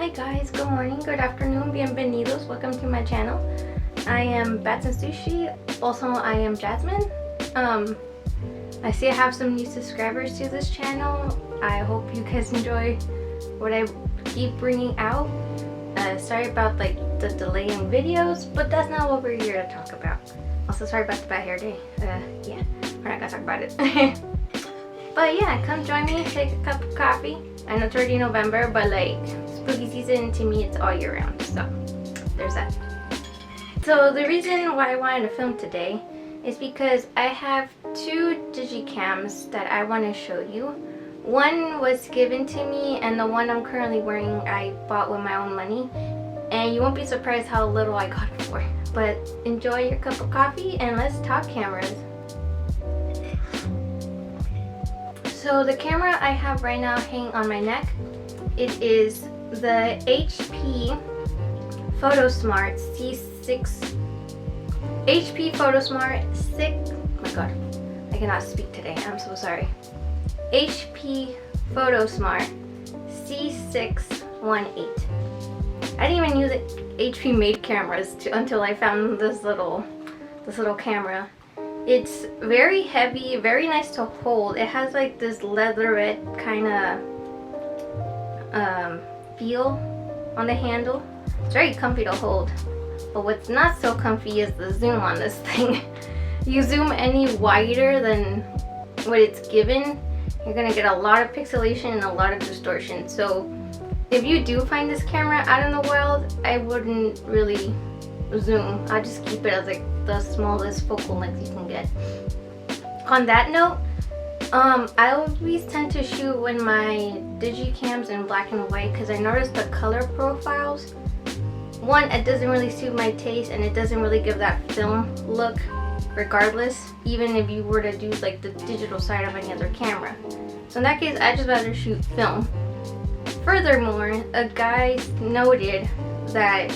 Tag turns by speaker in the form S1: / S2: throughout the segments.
S1: Hi guys, good morning, good afternoon, bienvenidos, welcome to my channel. I am Bats and Sushi, also I am Jasmine. I see I have some new subscribers to this channel. I hope you guys enjoy what I keep bringing out. Sorry about like the delay in videos, but that's not what we're here to talk about. Also sorry about the bad hair day. Yeah, we're not gonna talk about it. But yeah, come join me, take a cup of coffee. I know it's already November, but like spooky season to me it's all year round, so there's that. So the reason why I wanted to film today is because I have two digicams that I want to show you. One was given to me and the one I'm currently wearing I bought with my own money, and you won't be surprised how little I got it for. But enjoy your cup of coffee and let's talk cameras. So the camera I have right now hanging on my neck, it is the HP Photosmart C6. HP Photosmart 6. Oh my god, I cannot speak today. I'm so sorry. HP Photosmart C618. I didn't even use HP made cameras until I found this little camera. It's very heavy, very nice to hold. It has like this leatherette kind of feel on the handle. It's very comfy to hold. But what's not so comfy is the zoom on this thing. You zoom any wider than what it's given, you're gonna get a lot of pixelation and a lot of distortion. So if you do find this camera out in the wild, I wouldn't really zoom. I'll just keep it as like the smallest focal length you can get. On that note, I always tend to shoot when my digicams in black and white because I noticed the color profiles. One, it doesn't really suit my taste and it doesn't really give that film look regardless, even if you were to do like the digital side of any other camera. So in that case, I just rather shoot film. Furthermore, a guy noted that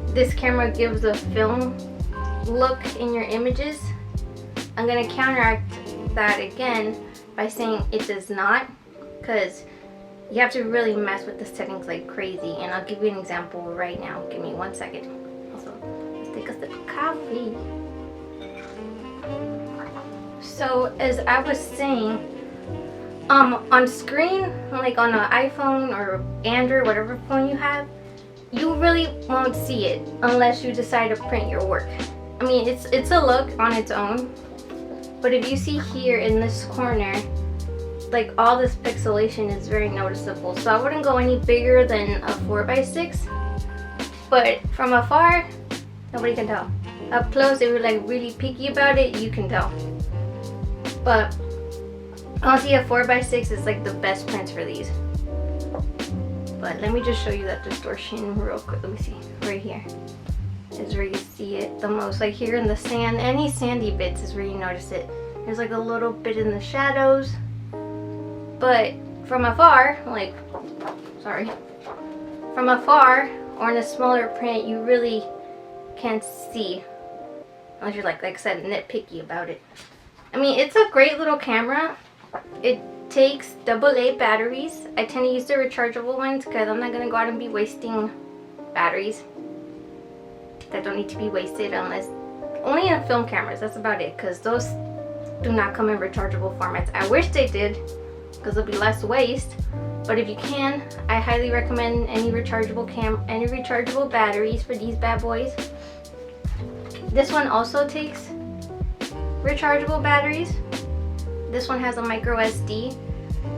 S1: this camera gives a film look in your images. I'm going to counteract that again by saying it does not, because you have to really mess with the settings like crazy, and I'll give you an example right now. Give me 1 second. Also, let's take a sip of coffee. So as I was saying, on screen, like on an iPhone or Android, whatever phone you have, you really won't see it unless you decide to print your work. I mean, it's a look on its own, but if you see here in this corner, like all this pixelation is very noticeable. So I wouldn't go any bigger than a 4x6, but from afar, nobody can tell. Up close, if you're like really picky about it, you can tell. But honestly, a 4x6 is like the best prints for these. But let me just show you that distortion real quick. Let me see. Right here is where you see it the most. Like here in the sand, any sandy bits is where you notice it. There's like a little bit in the shadows. But from afar, like, sorry. From afar or in a smaller print, you really can't see. Unless you're like I said, nitpicky about it. I mean, it's a great little camera. It takes AA batteries. I tend to use the rechargeable ones because I'm not going to go out and be wasting batteries that don't need to be wasted, unless only in film cameras. That's about it, because those do not come in rechargeable formats. I wish they did, because there'll be less waste. But if you can, I highly recommend any rechargeable batteries for these bad boys. This one also takes rechargeable batteries. This one has a micro SD.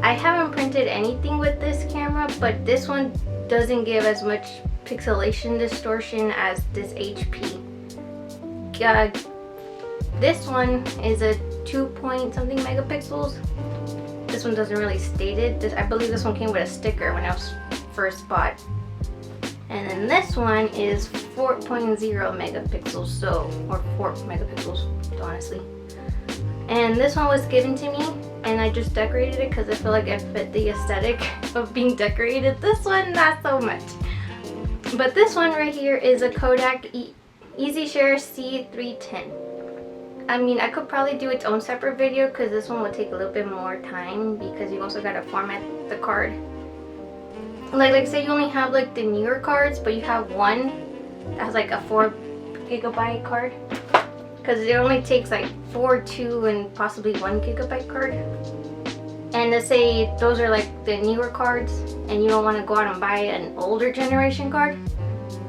S1: I haven't printed anything with this camera, but this one doesn't give as much pixelation distortion as this HP. This one is a 2-point-something megapixels. This one doesn't really state it. I believe this one came with a sticker when I was first bought. And then this one is 4.0 megapixels, so, or 4 megapixels, honestly. And this one was given to me, and I just decorated it because I feel like it fit the aesthetic of being decorated. This one, not so much. But this one right here is a Kodak EasyShare C310. I mean, I could probably do its own separate video because this one would take a little bit more time because you also got to format the card. like say you only have like the newer cards, but you have one that has like a 4 gigabyte card, because it only takes like 4, 2, and possibly 1 gigabyte card. And let's say those are like the newer cards and you don't want to go out and buy an older generation card,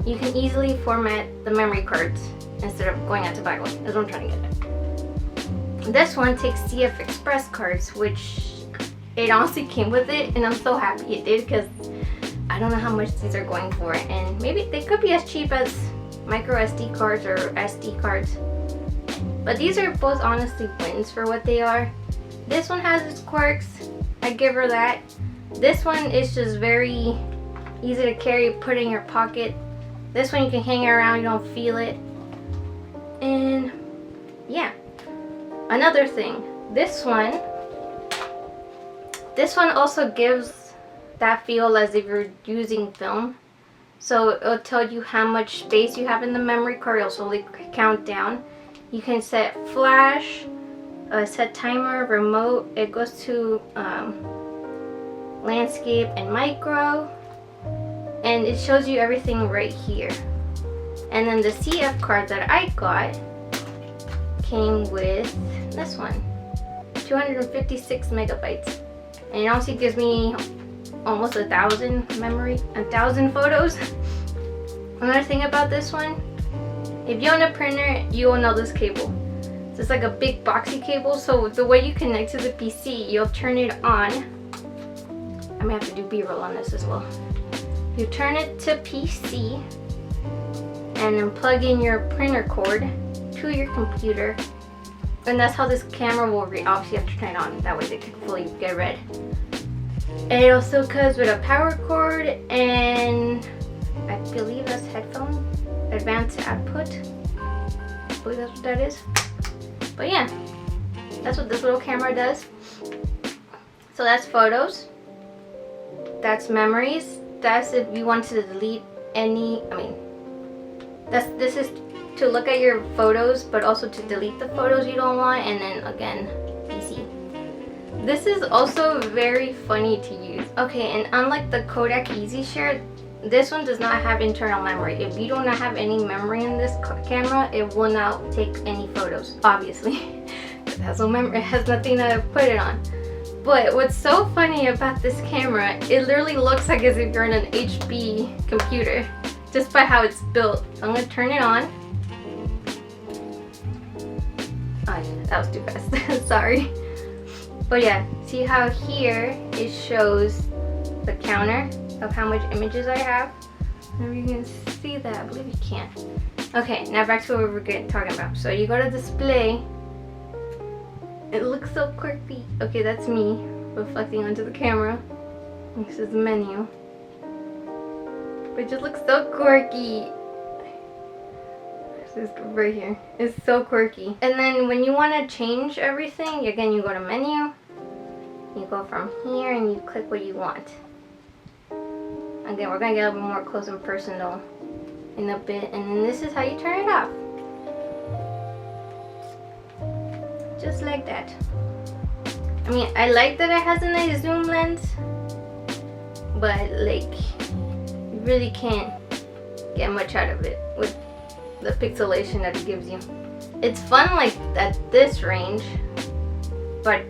S1: you can easily format the memory cards instead of going out to buy one. That's what I'm trying to get at. This one takes CF Express cards, which it honestly came with it, and I'm so happy it did, because I don't know how much these are going for, and maybe they could be as cheap as micro SD cards or SD cards, but these are both honestly wins for what they are. This one has its quirks, I give her that. This one is just very easy to carry, put in your pocket. This one you can hang around, you don't feel it. And yeah, another thing, this one also gives that feel as if you're using film. So it'll tell you how much space you have in the memory card. It'll slowly count down. You can set flash, set timer, remote. It goes to landscape and micro, and it shows you everything right here. And then the CF card that I got came with this one, 256 megabytes, and it also gives me almost 1,000 photos. Another thing about this one, if you own a printer, you will know this cable. So it's like a big boxy cable, so the way you connect to the PC, you'll turn it on. I may have to do B-roll on this as well. You turn it to PC and then plug in your printer cord to your computer, and that's how this camera will obviously you have to turn it on, that way they can fully get read. And it also comes with a power cord, and I believe that's headphone advanced output. I believe that's what that is. But yeah, that's what this little camera does. So that's photos, that's memories, that's if you want to delete any, this is to look at your photos, but also to delete the photos you don't want, and then again, PC. This is also very funny to use. Okay, and unlike the Kodak EasyShare, this one does not have internal memory. If you do not have any memory in this camera, it will not take any photos, obviously. It has no memory, it has nothing to put it on. But what's so funny about this camera, it literally looks like as if you're in an HP computer, just by how it's built. So I'm gonna turn it on. Oh yeah, that was too fast, sorry. But yeah, see how here it shows the counter of how much images I have? Maybe you can see that, I believe you can. Okay, now back to what we were talking about. So you go to display. It looks so quirky. Okay, that's me reflecting onto the camera. This is the menu. But it just looks so quirky. This is right here. It's so quirky. And then when you want to change everything, again, you go to menu. You go from here and you click what you want. Again, we're going to get a little more close and personal in a bit. And then this is how you turn it off. Just like that. I mean, I like that it has a nice zoom lens, but like, you really can't get much out of it with the pixelation that it gives you. It's fun like at this range, but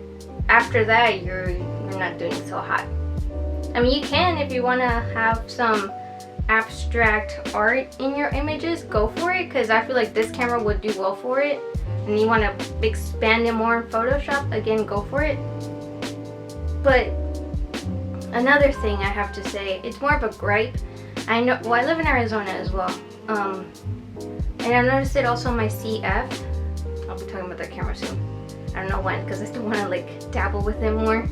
S1: after that you're not doing so hot. I mean, you can, if you want to have some abstract art in your images, go for it, because I feel like this camera would do well for it. And you want to expand it more in Photoshop, again, go for it. But another thing I have to say, it's more of a gripe. I know, well, I live in Arizona as well, and I've noticed it also on my CF. I'll be talking about that camera soon. I don't know when, because I still want to like dabble with it more.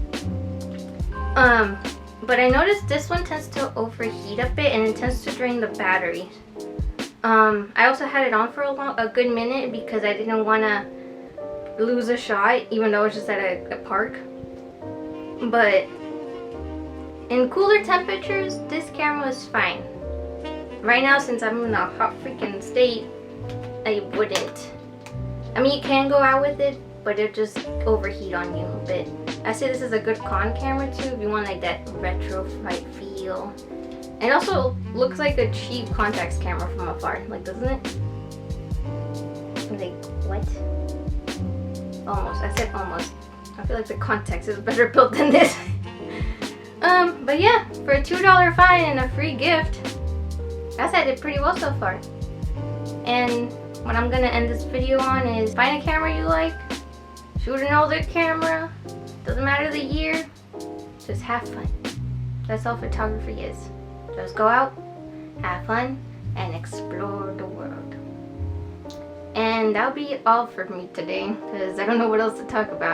S1: But I noticed this one tends to overheat a bit, and it tends to drain the battery. I also had it on for a good minute because I didn't want to lose a shot, even though it was just at a park. But in cooler temperatures, this camera is fine. Right now, since I'm in a hot freaking state, I wouldn't. I mean, you can go out with it, but it just overheat on you a bit. I say this is a good con camera too if you want like that retro feel. And it also looks like a cheap contacts camera from afar, like, doesn't it? Like, what? Almost. I said almost. I feel like the contacts is better built than this. But yeah, for a $2 fine and a free gift, I said it pretty well so far. And what I'm gonna end this video on is find a camera you like, shoot an older camera, doesn't matter the year, just have fun. That's all photography is. Just go out, have fun, and explore the world. And that'll be all for me today, because I don't know what else to talk about.